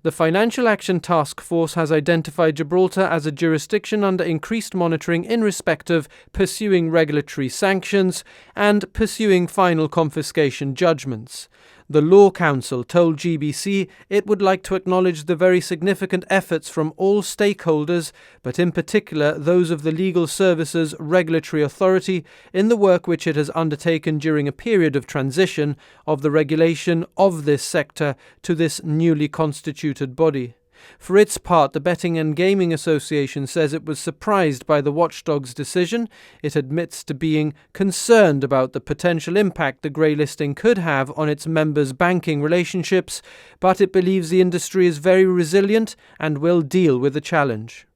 The Financial Action Task Force has identified Gibraltar as a jurisdiction under increased monitoring in respect of pursuing regulatory sanctions and pursuing final confiscation judgments. The Law Council told GBC it would like to acknowledge the very significant efforts from all stakeholders, but in particular those of the Legal Services Regulatory Authority, in the work which it has undertaken during a period of transition of the regulation of this sector to this newly constituted body. For its part, the Betting and Gaming Association says it was surprised by the watchdog's decision. It admits to being concerned about the potential impact the grey listing could have on its members' banking relationships, but it believes the industry is very resilient and will deal with the challenge.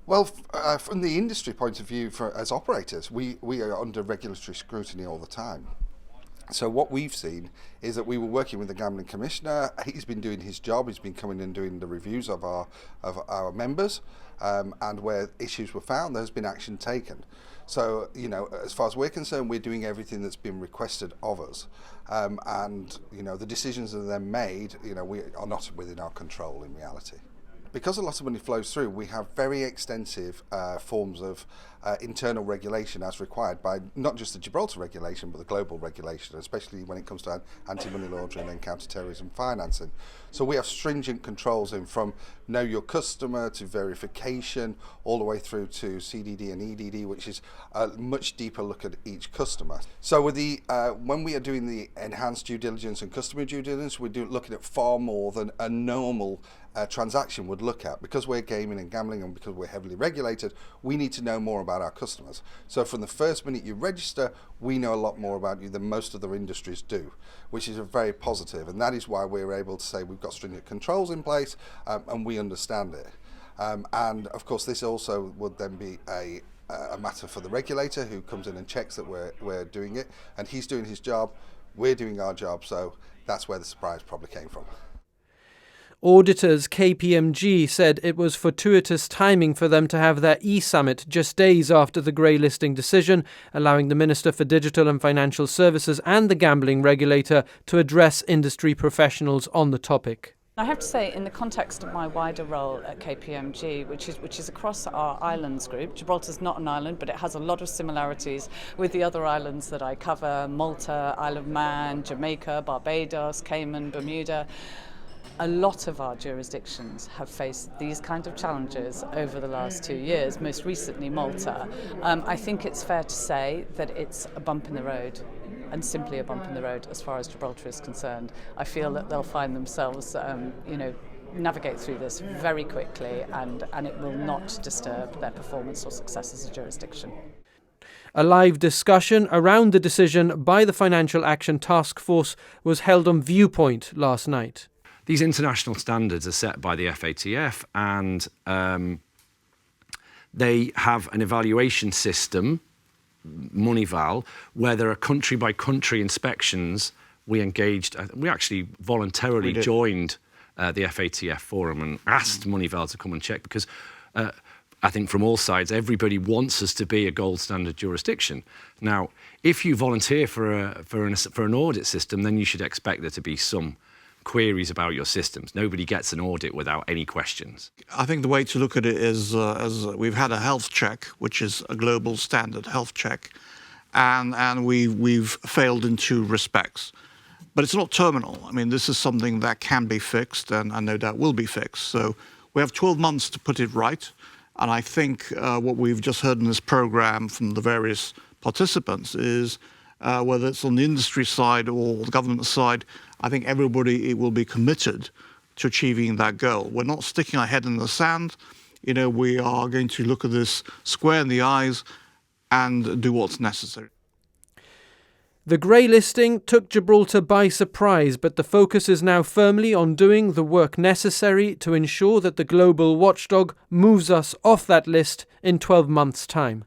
Well, from the industry point of view, as operators, we are under regulatory scrutiny all the time. So what we've seen is that we were working with the Gambling Commissioner. He's been doing his job. He's been coming and doing the reviews of our members, and where issues were found, there's been action taken. So, as far as we're concerned, we're doing everything that's been requested of us, and the decisions that are then made, we are not within our control in reality. Because a lot of money flows through, we have very extensive forms of internal regulation as required by not just the Gibraltar regulation, but the global regulation, especially when it comes to anti-money laundering and counter-terrorism financing. So we have stringent controls in from know your customer to verification, all the way through to CDD and EDD, which is a much deeper look at each customer. So with when we are doing the enhanced due diligence and customer due diligence, we're looking at far more than a normal transaction would look at. Because we're gaming and gambling and because we're heavily regulated, we need to know more about our customers. So from the first minute you register, we know a lot more about you than most other industries do, which is a very positive, and that is why we're able to say we've got stringent controls in place, and we understand it. And of course this also would then be a matter for the regulator, who comes in and checks that we're doing it, and he's doing his job, we're doing our job, so that's where the surprise probably came from. Auditors KPMG said it was fortuitous timing for them to have their e-summit just days after the grey listing decision, allowing the Minister for Digital and Financial Services and the gambling regulator to address industry professionals on the topic. I have to say, in the context of my wider role at KPMG, which is across our islands group, Gibraltar's not an island, but it has a lot of similarities with the other islands that I cover: Malta, Isle of Man, Jamaica, Barbados, Cayman, Bermuda. A lot of our jurisdictions have faced these kind of challenges over the last 2 years, most recently Malta. I think it's fair to say that it's a bump in the road, and simply a bump in the road as far as Gibraltar is concerned. I feel that they'll find themselves, navigate through this very quickly, and it will not disturb their performance or success as a jurisdiction. A live discussion around the decision by the Financial Action Task Force was held on Viewpoint last night. These international standards are set by the FATF, and they have an evaluation system, Moneyval, where there are country-by-country inspections. We actually voluntarily joined the FATF forum and asked Moneyval to come and check, because I think from all sides, everybody wants us to be a gold standard jurisdiction. Now, if you volunteer for an audit system, then you should expect there to be some queries about your systems. Nobody gets an audit without any questions. I think the way to look at it is as we've had a health check, which is a global standard health check, and we've failed in 2 respects. But it's not terminal. I mean, this is something that can be fixed, and no doubt will be fixed. So we have 12 months to put it right. And I think what we've just heard in this program from the various participants is whether it's on the industry side or the government side, I think everybody will be committed to achieving that goal. We're not sticking our head in the sand. We are going to look at this square in the eyes and do what's necessary. The grey listing took Gibraltar by surprise, but the focus is now firmly on doing the work necessary to ensure that the global watchdog moves us off that list in 12 months' time.